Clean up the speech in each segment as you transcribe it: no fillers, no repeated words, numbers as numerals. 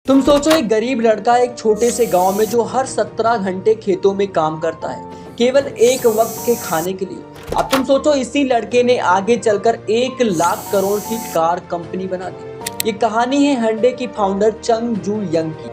तुम सोचो एक गरीब लड़का एक छोटे से गांव में जो हर 17 घंटे खेतों में काम करता है केवल एक वक्त के खाने के लिए। अब तुम सोचो इसी लड़के ने आगे चलकर 1 लाख करोड़ की कार कंपनी बना दी। ये कहानी है हंडे की फाउंडर चंग जू यंग की।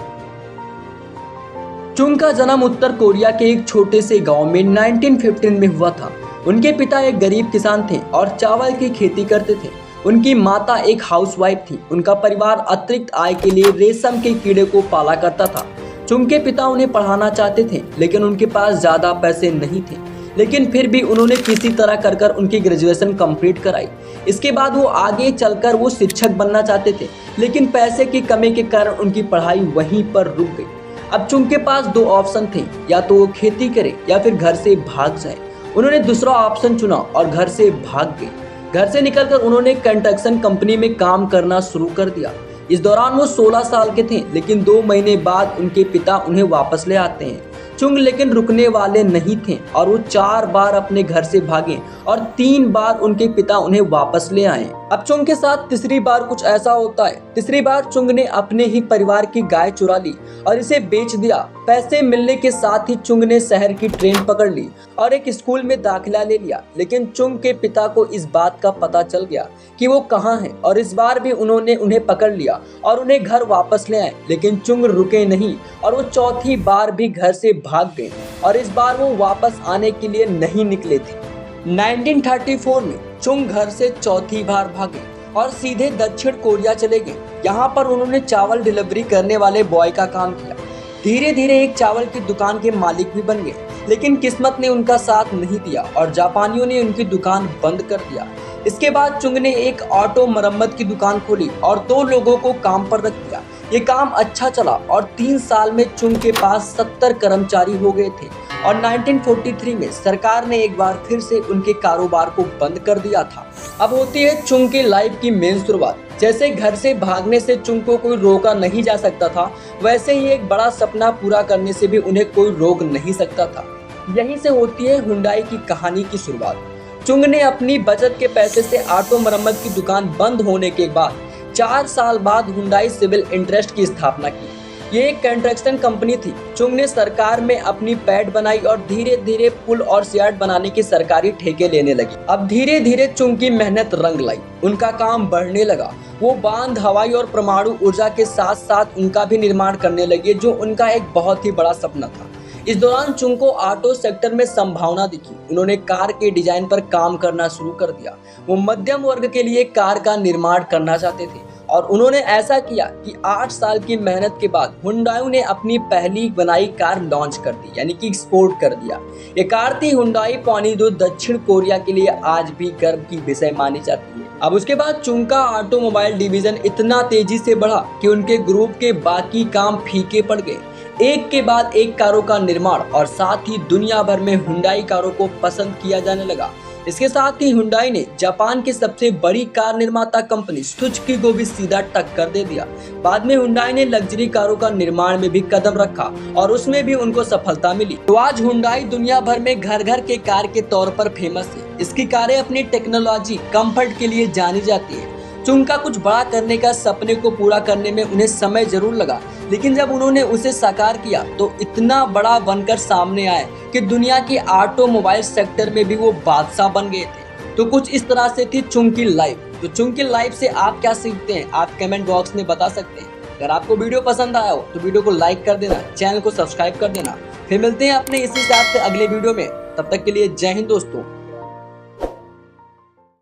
चुंग का जन्म उत्तर कोरिया के एक छोटे से गांव में 1915 में हुआ था। उनके पिता एक गरीब किसान थे और चावल की खेती करते थे। उनकी माता एक हाउसवाइफ थी। उनका परिवार अतिरिक्त आय के लिए रेशम के कीड़े को पाला करता था। चुंग के पिता उन्हें पढ़ाना चाहते थे लेकिन उनके पास ज्यादा पैसे नहीं थे, लेकिन फिर भी उन्होंने किसी तरह कर उनकी ग्रेजुएशन कंप्लीट कराई। इसके बाद वो आगे चलकर वो शिक्षक बनना चाहते थे, लेकिन पैसे की कमी के कारण उनकी पढ़ाई वहीं पर रुक गई। अब चुंग के पास 2 ऑप्शन थे, या तो वो खेती करे या फिर घर से भाग जाए। उन्होंने दूसरा ऑप्शन चुना और घर से भाग गए। घर से निकलकर उन्होंने कंस्ट्रक्शन कंपनी में काम करना शुरू कर दिया। इस दौरान वो 16 साल के थे, लेकिन 2 महीने बाद उनके पिता उन्हें वापस ले आते हैं। चुंग लेकिन रुकने वाले नहीं थे और वो 4 बार अपने घर से भागे और 3 बार उनके पिता उन्हें वापस ले आए। अब चुंग के साथ तीसरी बार कुछ ऐसा होता है। तीसरी बार चुंग ने अपने ही परिवार की गाय चुरा ली और इसे बेच दिया। पैसे मिलने के साथ ही चुंग ने शहर की ट्रेन पकड़ ली और एक स्कूल में दाखिला ले लिया। लेकिन चुंग के पिता को इस बात का पता चल गया कि वो कहाँ हैं और इस बार भी उन्होंने उन्हें पकड़ लिया और उन्हें घर वापस ले आए। लेकिन चुंग रुके नहीं और वो चौथी बार भी घर से भाग गए और इस बार वो वापस आने के लिए नहीं निकले थे। 1934 में चुंग घर से चौथी बार भागे और सीधे दक्षिण कोरिया चले गए। यहाँ पर उन्होंने चावल डिलीवरी करने वाले बॉय का काम किया। धीरे धीरे एक चावल की दुकान के मालिक भी बन गए, लेकिन किस्मत ने उनका साथ नहीं दिया और जापानियों ने उनकी दुकान बंद कर दिया। इसके बाद चुंग ने एक ऑटो मरम्मत की दुकान खोली और 2 लोगों को काम पर रख दिया। ये काम अच्छा चला और 3 साल में चुंग के पास 70 कर्मचारी हो गए थे और 1943 में सरकार ने एक बार फिर से उनके कारोबार को बंद कर दिया था। अब होती है चुंग के लाइफ की मेन शुरुआत। जैसे घर से भागने से चुंग को कोई रोका नहीं जा सकता था, वैसे ही एक बड़ा सपना पूरा करने से भी उन्हें कोई रोक नहीं सकता था। यहीं से होती है हुंडई की कहानी की शुरुआत। चुंग ने अपनी बचत के पैसे से ऑटो मरम्मत की दुकान बंद होने के बाद 4 साल बाद हुंडई सिविल इंटरेस्ट की स्थापना की। ये एक कंस्ट्रक्शन कंपनी थी। चुंग ने सरकार में अपनी पैड बनाई और धीरे धीरे पुल और सड़क बनाने की सरकारी ठेके लेने लगी। अब धीरे धीरे चुंग की मेहनत रंग लाई, उनका काम बढ़ने लगा। वो बांध, हवाई और परमाणु ऊर्जा के साथ साथ उनका भी निर्माण करने लगे, जो उनका एक बहुत ही बड़ा सपना था। इस दौरान चुंग को ऑटो सेक्टर में संभावना दिखी। उन्होंने कार के डिजाइन पर काम करना शुरू कर दिया। वो मध्यम वर्ग के लिए कार का निर्माण करना चाहते थे और उन्होंने ऐसा किया कि 8 साल की मेहनत के बाद हुंडई ने अपनी पहली बनाई कार लॉन्च कर दी, यानी कि एक्सपोर्ट कर दिया। ये कार थी हुंडई पॉनी, जो दक्षिण कोरिया के लिए आज भी गर्व की विषय मानी जाती है। अब उसके बाद चुंग का ऑटोमोबाइल डिवीजन इतना तेजी से बढ़ा कि उनके ग्रुप के बाकी काम फीके पड़ गए। एक के बाद एक कारों का निर्माण और साथ ही दुनिया भर में हुंडई कारों को पसंद किया जाने लगा। इसके साथ ही हुंडई ने जापान की सबसे बड़ी कार निर्माता कंपनी सुजुकी को भी सीधा टक्कर दे दिया। बाद में हुंडई ने लग्जरी कारों का निर्माण में भी कदम रखा और उसमें भी उनको सफलता मिली। तो आज हुंडई दुनिया भर में घर घर के कार के तौर पर फेमस है। इसकी कारें अपनी टेक्नोलॉजी, कंफर्ट के लिए जानी जाती है। चुंग का कुछ बड़ा करने का सपने को पूरा करने में उन्हें समय जरूर लगा, लेकिन जब उन्होंने उसे साकार किया तो इतना बड़ा बनकर सामने आए कि दुनिया की ऑटोमोबाइल सेक्टर में भी वो बादशाह बन गए थे। तो कुछ इस तरह से थी चुंग की लाइफ। तो चुंग की लाइफ से आप क्या सीखते हैं, आप कमेंट बॉक्स में बता सकते हैं। अगर आपको वीडियो पसंद आया हो तो वीडियो को लाइक कर देना, चैनल को सब्सक्राइब कर देना। फिर मिलते हैं अपने इसी हिसाब से अगले वीडियो में। तब तक के लिए जय हिंद दोस्तों।